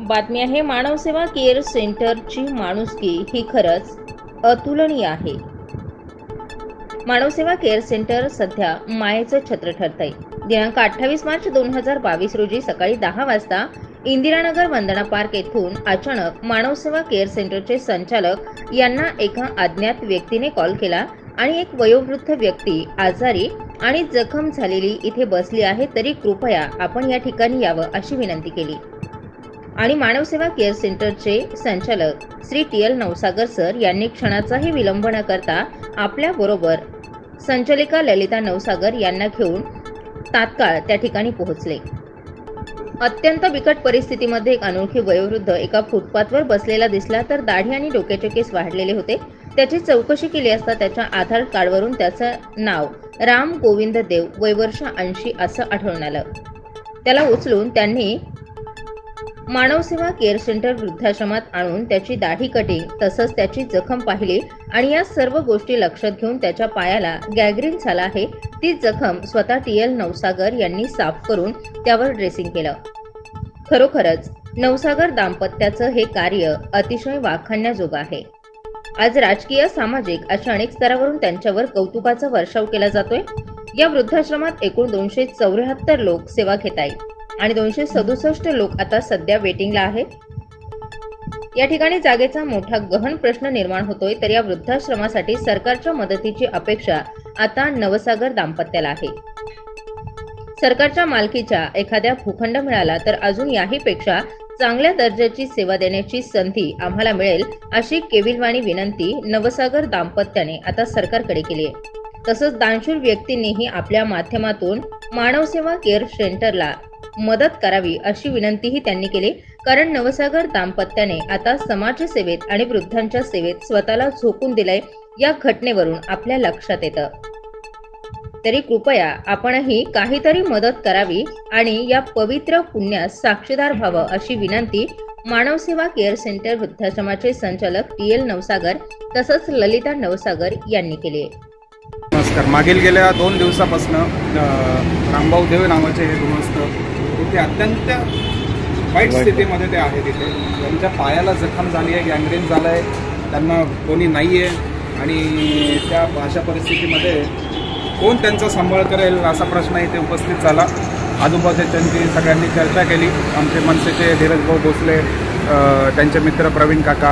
बातमी आहे मानवसेवा केअर सेंटरची माणुसकी ही खरंच अतुलनीय आहे। मानवसेवा केअर सेंटर सध्या मायेचं छत्र ठरतंय। दिनांक 28 मार्च 2022 रोजी सकाळी 10 वाजता इंदिरानगर वंदना पार्क येथून अचानक मानवसेवा केअर सेंटरचे संचालक यांना एका अज्ञात व्यक्तीने कॉल केला आणि एक वयोवृद्ध व्यक्ती आजारी आणि जखम झालेली इथे बसली आहे, तरी कृपया आपण या ठिकाणी यावं अशी विनंती केली। आणि मानवसेवा केअर सेंटरचे संचालक श्री टी.एल. नवसागर सर यांनी क्षणाचाही विलंब न करता आपल्या बरोबर संचालिका ललिता नवसागर यांना घेऊन तात्काळ त्या ठिकाणी पोहोचले। अत्यंत बिकट परिस्थितीमध्ये एक अनोळखी वयोवृद्ध एका फुटपाथवर बसलेला दिसला, तर दाढी आणि डोक्याचे केस वाढलेले होते। त्याची चौकशी केली असता त्याच्या आधार कार्डवरून त्याचं नाव राम गोविंद देव, वय वर्ष 80 असं आढळून आलं। त्याला उचलून त्यांनी मानवसेवा केअर सेंटर वृद्धाश्रमात आणून त्याची दाढी कटिंग तसंच त्याची जखम पाहिली आणि या सर्व गोष्टी लक्षात घेऊन त्याच्या पायाला गॅंग्रीन झाला आहे, ती जखम स्वतः टी.एल. नवसागर यांनी साफ करून त्यावर ड्रेसिंग केलं। खरोखरच नवसागर दाम्पत्याचं हे कार्य अतिशय वाखाणण्याजोगं आहे। आज राजकीय, सामाजिक अशा अनेक स्तरावरून त्यांच्यावर कौतुकाचा वर्षाव केला जातोय। या वृद्धाश्रमात एकूण 274 लोक सेवा घेत आहेत आणि 267 लोक आता सध्या वेटिंगला आहेत। या ठिकाणी जागेचा मोठा गहन प्रश्न निर्माण होतोय, तर या वृद्धाश्रमासाठी सरकारच्या मदतीची अपेक्षा आता नवसागर दाम्पत्याला आहे। सरकारच्या मालकीच्या एखाद्या भूखंड मिळाला तर अजून याहीपेक्षा चांगल्या दर्जाची सेवा देण्याची संधी आम्हाला मिळेल अशी केविलवाणी विनंती नवसागर दाम्पत्याने आता सरकारकडे केली आहे। तसंच दानशूर व्यक्तींनीही आपल्या माध्यमातून मानवसेवा केअर सेंटरला मदत करावी अशी विनंतीही त्यांनी केली, कारण नवसागर दाम्पत्याने आता समाजसेवेत आणि वृद्धांच्या सेवेत स्वतःला झोकून दिलंय। या घटनेवरून आपल्या लक्षात येतं, तरी कृपया आपणही काहीतरी मदत करावी आणि या पवित्र पुण्यास साक्षीदार व्हावं अशी विनंती मानवसेवा केअर सेंटर वृद्धाश्रमाचे संचालक टी.एल. नवसागर तसंच ललिता नवसागर यांनी केली आहे। नमस्कार। मागील गेल्या 2 दिवसापासून रामभाऊ देव नावाचे हे गृहस्थ इथे अत्यंत वाईट स्थितीमध्ये ते आहेत। इथे त्यांच्या पायाला जखम झाली आहे, गँग्रीन झालं आहे, त्यांना कोणी नाही आहे आणि त्या अशा परिस्थितीमध्ये कोण त्यांचा सांभाळ करेल असा प्रश्न इथे उपस्थित झाला। आजूबाजूच्यांची सगळ्यांनी चर्चा केली। आमचे मनसेचे धीरज भाऊ भोसले, त्यांचे मित्र प्रवीण काका,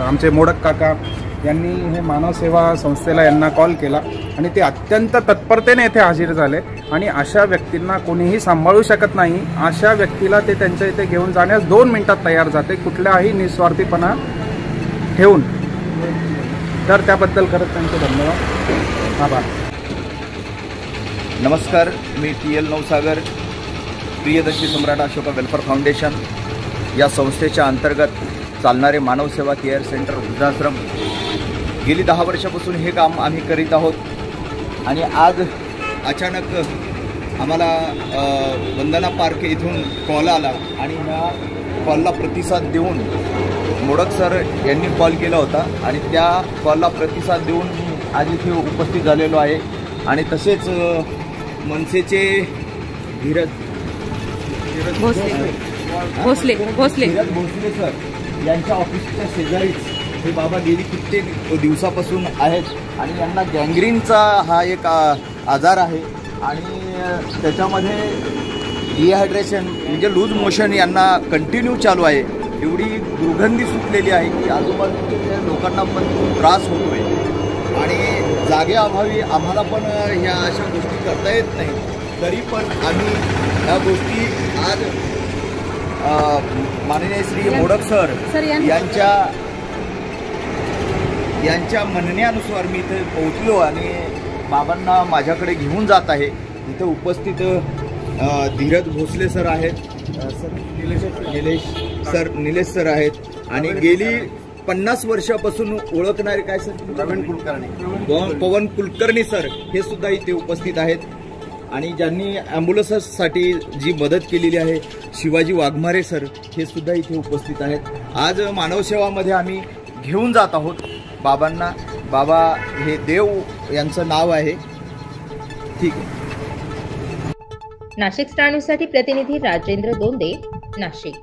आमचे मोडक काका यांनी हे मानव सेवा संस्थेला यांना कॉल केला आणि ते अत्यंत तत्परतेने येथे हजर झाले आणि अशा व्यक्तींना कोणीही सांभाळू शकत नाही, अशा व्यक्तीला ते त्यांच्या इथे घेऊन जाण्यास 2 मिनिटात तयार जाते, कुठलाही निस्वार्थीपणा ठेवून। तर त्याबद्दल खरंच त्यांचे धन्यवाद, आभार। नमस्कार, मी टी.एल. नवसागर, प्रियदर्शी सम्राट अशोका वेलफेअर फाउंडेशन या संस्थेच्या अंतर्गत चालणारे मानवसेवा केअर सेंटर वृद्धाश्रम गेली 10 वर्षापासून हे काम आम्ही करीत आहोत। आणि आज अचानक आम्हाला वंदना पार्क इथून कॉल आला आणि ह्या कॉलला प्रतिसाद देऊन मोडक सर यांनी कॉल केला होता आणि त्या कॉलला प्रतिसाद देऊन आज इथे उपस्थित झालेलो आहे। आणि तसेच मनसेचे धीरज भोसले सर यांच्या ऑफिसच्या शेजारीच हे बाबा गेली कित्येक दिवसापासून आहेत आणि यांना गँग्रीनचा हा एक आजार आहे आणि त्याच्यामध्ये डिहायड्रेशन म्हणजे लूज मोशन यांना कंटिन्यू चालू आहे। एवढी दुर्गंधी सुटलेली आहे की आजूबाजूच्या लोकांना पण खूप त्रास होतो आहे आणि जागेअभावी आम्हाला पण ह्या अशा गोष्टी करता येत नाही, तरी पण आम्ही ह्या गोष्टी आज माननीय श्री मोडक सर यांच्या म्हणण्यानुसार मी इथे पोहोचलो आणि बाबांना माझ्याकडे घेऊन जात आहे। इथे उपस्थित धीरज भोसले सर आहेत, निलेश सर आहेत आणि गेली 50 वर्षापासून ओळखणारे काय सर पवन कुलकर्णी सर हे सुद्धा इथे उपस्थित आहेत आणि ज्यांनी ॲम्ब्युलन्ससाठी जी मदत केलेली आहे शिवाजी वाघमारे सर हे सुद्धा इथे उपस्थित आहेत। आज मानवसेवामध्ये आम्ही घेऊन जात आहोत बाबांना। बाबा हे देव यांचं नाव आहे। ठीक आहे। नाशिक स्टार न्यूजसाठी प्रतिनिधी राजेंद्र दोंदे, नाशिक।